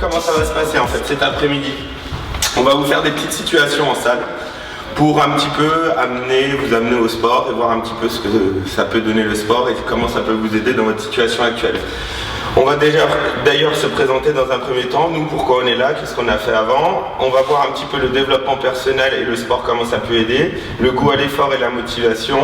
comment ça va se passer en fait cet après-midi. On va vous faire des petites situations en salle pour un petit peu vous amener au sport et voir un petit peu ce que ça peut donner le sport et comment ça peut vous aider dans votre situation actuelle. On va d'ailleurs se présenter dans un premier temps, nous pourquoi on est là, qu'est-ce qu'on a fait avant. On va voir un petit peu le développement personnel et le sport, comment ça peut aider, le goût à l'effort et la motivation,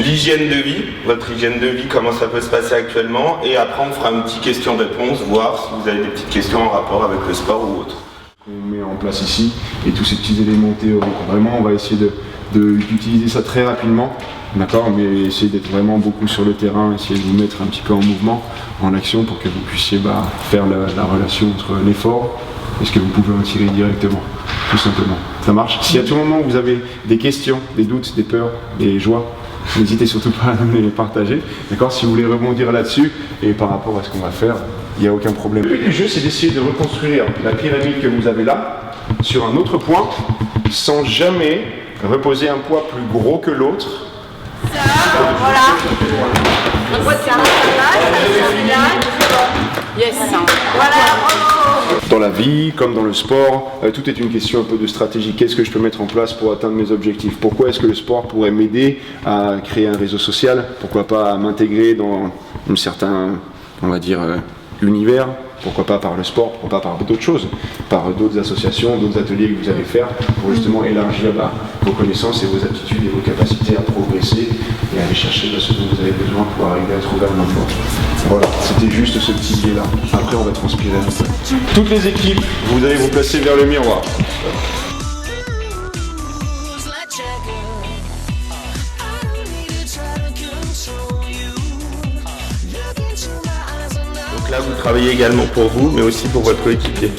l'hygiène de vie, votre hygiène de vie, comment ça peut se passer actuellement, et après on fera une petite question-réponse, voir si vous avez des petites questions en rapport avec le sport ou autre. On met en place ici, et tous ces petits éléments théoriques, vraiment on va essayer d'utiliser ça très rapidement, d'accord, mais essayer d'être vraiment beaucoup sur le terrain, essayer de vous mettre un petit peu en mouvement, en action, pour que vous puissiez faire la relation entre l'effort et ce que vous pouvez en tirer directement, tout simplement. Ça marche? Si à tout moment vous avez des questions, des doutes, des peurs, des joies, n'hésitez surtout pas à me les partager, d'accord? Si vous voulez rebondir là-dessus et par rapport à ce qu'on va faire, il n'y a aucun problème. Le but du jeu, c'est d'essayer de reconstruire la pyramide que vous avez là sur un autre point sans jamais reposer un poids plus gros que l'autre. Voilà. On voit que ça yes. Voilà. Dans la vie, comme dans le sport, tout est une question un peu de stratégie. Qu'est-ce que je peux mettre en place pour atteindre mes objectifs? Pourquoi est-ce que le sport pourrait m'aider à créer un réseau social? Pourquoi pas à m'intégrer dans un certain, on va dire, univers? Pourquoi pas par le sport? Pourquoi pas par d'autres choses? Par d'autres associations, d'autres ateliers que vous allez faire pour justement élargir vos connaissances et vos aptitudes et vos capacités à progresser et aller chercher ce dont vous avez besoin pour arriver à trouver un emploi. Voilà, c'était juste ce petit biais là. Après on va transpirer un peu. Toutes les équipes, vous allez vous placer vers le miroir. Donc là, vous travaillez également pour vous, mais aussi pour votre coéquipier.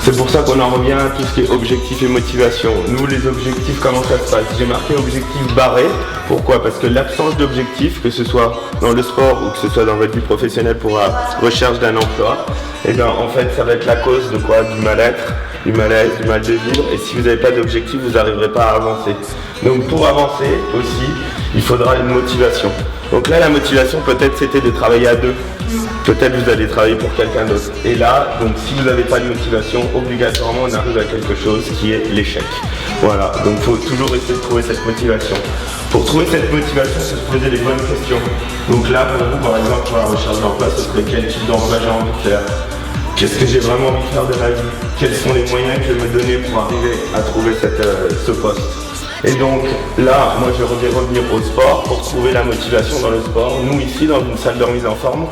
C'est pour ça qu'on en revient à tout ce qui est objectif et motivation. Nous, les objectifs, comment ça se passe? J'ai marqué objectif barré. Pourquoi? Parce que l'absence d'objectif, que ce soit dans le sport ou que ce soit dans votre vie professionnelle pour la recherche d'un emploi, et bien en fait, ça va être la cause de quoi? Du mal-être, du malaise, du mal de vivre. Et si vous n'avez pas d'objectif, vous n'arriverez pas à avancer. Donc pour avancer aussi, il faudra une motivation. Donc là, la motivation, peut-être, c'était de travailler à deux. Peut-être vous allez travailler pour quelqu'un d'autre. Et là, donc si vous n'avez pas de motivation, obligatoirement on arrive à quelque chose qui est l'échec. Voilà, donc il faut toujours essayer de trouver cette motivation. Pour trouver cette motivation, c'est se poser les bonnes questions. Donc là, pour vous, par exemple, pour la recherche d'emploi, ce serait quel type d'emploi j'ai envie de faire? Qu'est-ce que j'ai vraiment envie de faire de ma vie? Quels sont les moyens que je vais me donner pour arriver à trouver ce poste? Et donc là, moi je vais revenir au sport pour trouver la motivation dans le sport. Nous ici, dans une salle de remise en forme,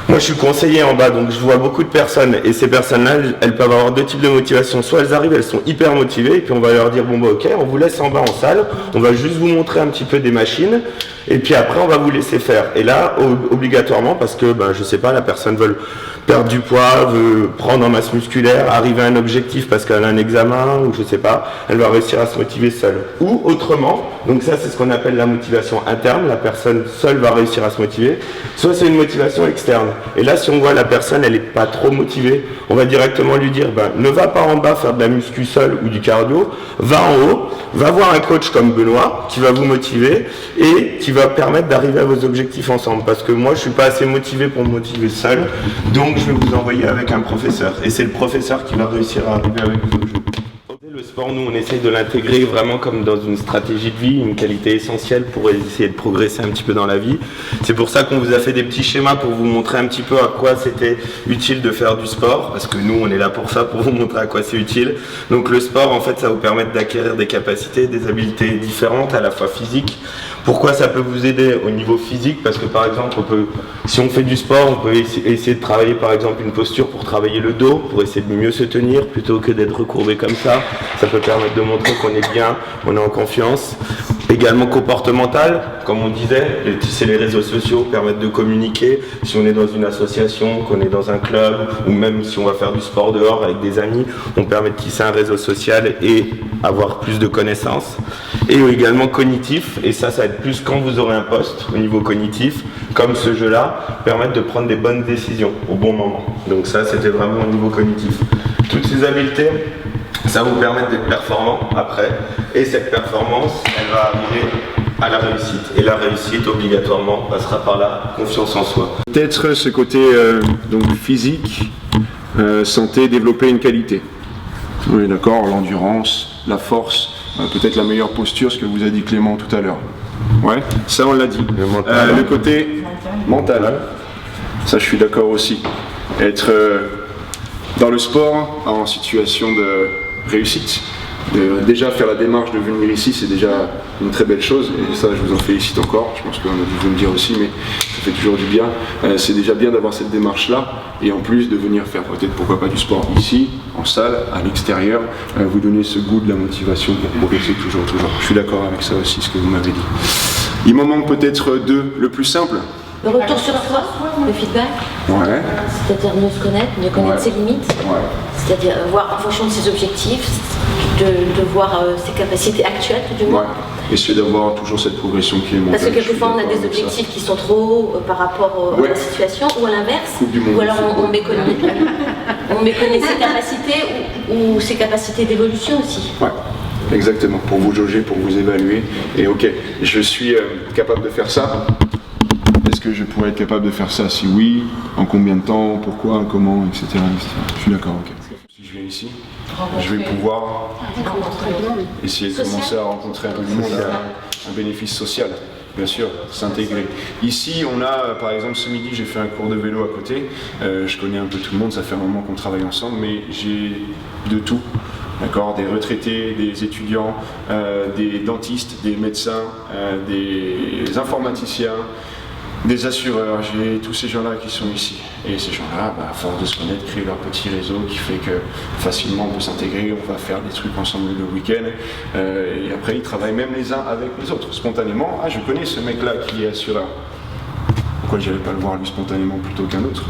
moi je suis conseiller en bas, donc je vois beaucoup de personnes et ces personnes-là, elles peuvent avoir deux types de motivation. Soit elles arrivent, elles sont hyper motivées et puis on va leur dire bon bah ok, on vous laisse en bas en salle, on va juste vous montrer un petit peu des machines et puis après on va vous laisser faire. Et là, obligatoirement, parce que je sais pas, la personne veut perdre du poids, veut prendre en masse musculaire, arriver à un objectif parce qu'elle a un examen ou je sais pas, elle va réussir à se motiver seule. Ou autrement, donc ça c'est ce qu'on appelle la motivation interne, la personne seule va réussir à se motiver, soit c'est une motivation externe. Et là si on voit la personne elle est pas trop motivée, on va directement lui dire ne va pas en bas faire de la muscu seule ou du cardio, va en haut, va voir un coach comme Benoît qui va vous motiver et qui va permettre d'arriver à vos objectifs ensemble. Parce que moi je suis pas assez motivé pour me motiver seul, donc je vais vous envoyer avec un professeur. Et c'est le professeur qui va réussir à arriver avec vos objectifs. Le sport, nous, on essaye de l'intégrer vraiment comme dans une stratégie de vie, une qualité essentielle pour essayer de progresser un petit peu dans la vie. C'est pour ça qu'on vous a fait des petits schémas pour vous montrer un petit peu à quoi c'était utile de faire du sport, parce que nous, on est là pour ça, pour vous montrer à quoi c'est utile. Donc le sport, en fait, ça va vous permettre d'acquérir des capacités, des habiletés différentes, à la fois physiques. Pourquoi ça peut vous aider au niveau physique? Parce que par exemple, si on fait du sport, on peut essayer de travailler par exemple une posture pour travailler le dos, pour essayer de mieux se tenir plutôt que d'être recourbé comme ça. Ça peut permettre de montrer qu'on est bien, on est en confiance. Également comportemental, comme on disait, c'est les réseaux sociaux permettent de communiquer. Si on est dans une association, qu'on est dans un club, ou même si on va faire du sport dehors avec des amis, on permet de tisser un réseau social et avoir plus de connaissances. Et également cognitif, et ça va être plus quand vous aurez un poste au niveau cognitif, comme ce jeu-là, permettre de prendre des bonnes décisions au bon moment. Donc ça, c'était vraiment au niveau cognitif. Toutes ces habiletés, ça va vous permettre d'être performant après, et cette performance, elle va arriver à la réussite. Et la réussite, obligatoirement, passera par la confiance en soi. Peut-être ce côté donc physique, santé, développer une qualité. Oui, d'accord, l'endurance, la force, peut-être la meilleure posture, ce que vous a dit Clément tout à l'heure. Ouais, ça on l'a dit. Le côté mental, ça je suis d'accord aussi. Être dans le sport en situation de réussite, déjà faire la démarche de venir ici, c'est déjà une très belle chose et ça je vous en félicite encore. Je pense qu'on a dû vous le dire aussi, mais ça fait toujours du bien. C'est déjà bien d'avoir cette démarche là et en plus de venir faire peut-être pourquoi pas du sport ici, en salle, à l'extérieur, vous donner ce goût de la motivation pour progresser toujours. Je suis d'accord avec ça aussi, ce que vous m'avez dit. Il m'en manque peut-être deux, le plus simple. Le retour sur soi, le feedback, Ouais. c'est-à-dire mieux se connaître, ses limites, c'est-à-dire voir en fonction de ses objectifs, de voir ses capacités actuelles tout du moins. Ouais. Essayer d'avoir toujours cette progression qui est montée. Parce que quelquefois on a des objectifs qui sont trop hauts par rapport à la situation, ou à l'inverse, ou alors on méconnaît ses capacités ou ses capacités d'évolution aussi. Ouais. Exactement, pour vous jauger, pour vous évaluer. Et ok, je suis capable de faire ça. Est-ce que je pourrais être capable de faire ça? Si oui, en combien de temps, pourquoi, comment, etc. Je suis d'accord, ok. Si je viens ici, je vais pouvoir essayer de commencer à rencontrer un peu du monde, un bénéfice social, bien sûr, s'intégrer. Ici, on a, par exemple, ce midi, j'ai fait un cours de vélo à côté. Je connais un peu tout le monde, ça fait un moment qu'on travaille ensemble, mais j'ai de tout. D'accord, des retraités, des étudiants, des dentistes, des médecins, des informaticiens, des assureurs, j'ai tous ces gens-là qui sont ici. Et ces gens-là, à force de se connaître, créent leur petit réseau qui fait que facilement on peut s'intégrer, on va faire des trucs ensemble le week-end. Et après, ils travaillent même les uns avec les autres. Spontanément, je connais ce mec-là qui est assureur. Pourquoi je n'irais pas le voir lui spontanément plutôt qu'un autre?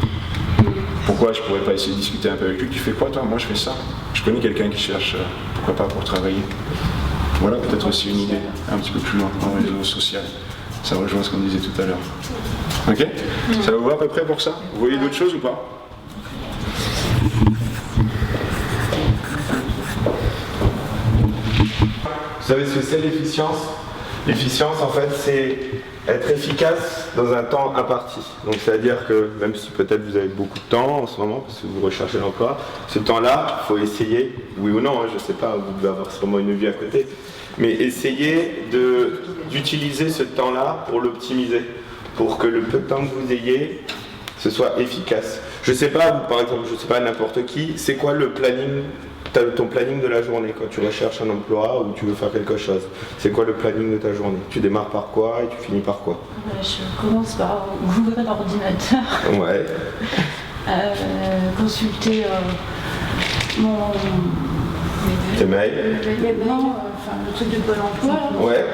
Pourquoi je pourrais pas essayer de discuter un peu avec lui? Tu fais quoi toi? Moi je fais ça. Je connais quelqu'un qui cherche, pourquoi pas, pour travailler. Voilà peut-être aussi une idée, un petit peu plus loin, dans le réseau social. Ça rejoint ce qu'on disait tout à l'heure. Ok? Ça va vous à peu près pour ça? Vous voyez d'autres choses ou pas? Vous savez ce que c'est l'efficience? L'efficience, en fait, c'est être efficace dans un temps imparti. Donc, c'est-à-dire que, même si peut-être vous avez beaucoup de temps en ce moment, parce que vous recherchez l'emploi, ce temps-là, il faut essayer, oui ou non, je ne sais pas, vous devez avoir sûrement une vie à côté, mais essayez d'utiliser ce temps-là pour l'optimiser, pour que le peu de temps que vous ayez, ce soit efficace. Je ne sais pas, par exemple, je ne sais pas n'importe qui, c'est quoi le planning, ton planning de la journée quand tu recherches un emploi ou tu veux faire quelque chose? C'est quoi le planning de ta journée? Tu démarres par quoi et tu finis par quoi? Je commence par ouvrir l'ordinateur, Ouais. consulter Tes mails? le truc de Pôle emploi. Là. Ouais.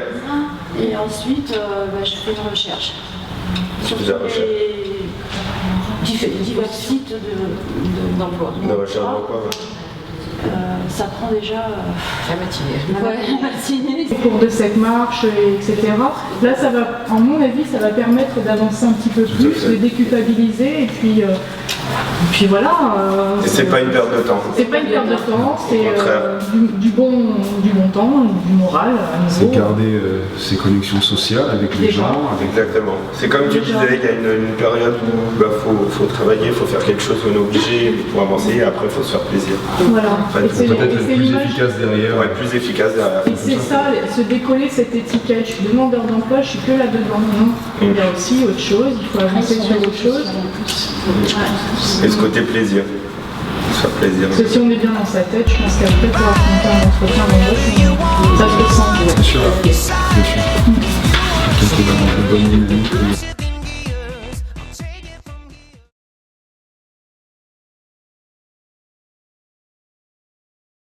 Et ensuite, je fais une recherche. Tu fais de la recherche? Divers sites d'emploi. De recherche d'emploi, ouais. Ça prend déjà La matinée. la matinée. Au cours de cette marche, etc. Là, ça va, en mon avis, ça va permettre d'avancer un petit peu plus, de déculpabiliser, et puis voilà. Et c'est pas une perte de temps. C'est pas une perte de temps, c'est du bon temps, du moral à nouveau. C'est garder ses connexions sociales avec les gens. Exactement. C'est comme tu disais, il y a une période où faut travailler, il faut faire quelque chose, on est obligé pour avancer, et après il faut se faire plaisir. Voilà. Et c'est l'image. derrière. Ouais, plus efficace derrière. Et c'est ça, se décoller cette étiquette. Je suis demandeur d'emploi, je suis que là-dedans. Non, il y a aussi autre chose, il faut avancer sur autre chose. Et ce côté plaisir. Se faire plaisir. Parce que si on est bien dans sa tête, je pense qu'après pour affronter un entretien d'embauche, ça se ressent. Bien sûr. Quelqu'un qui va dans une bonne dynamique.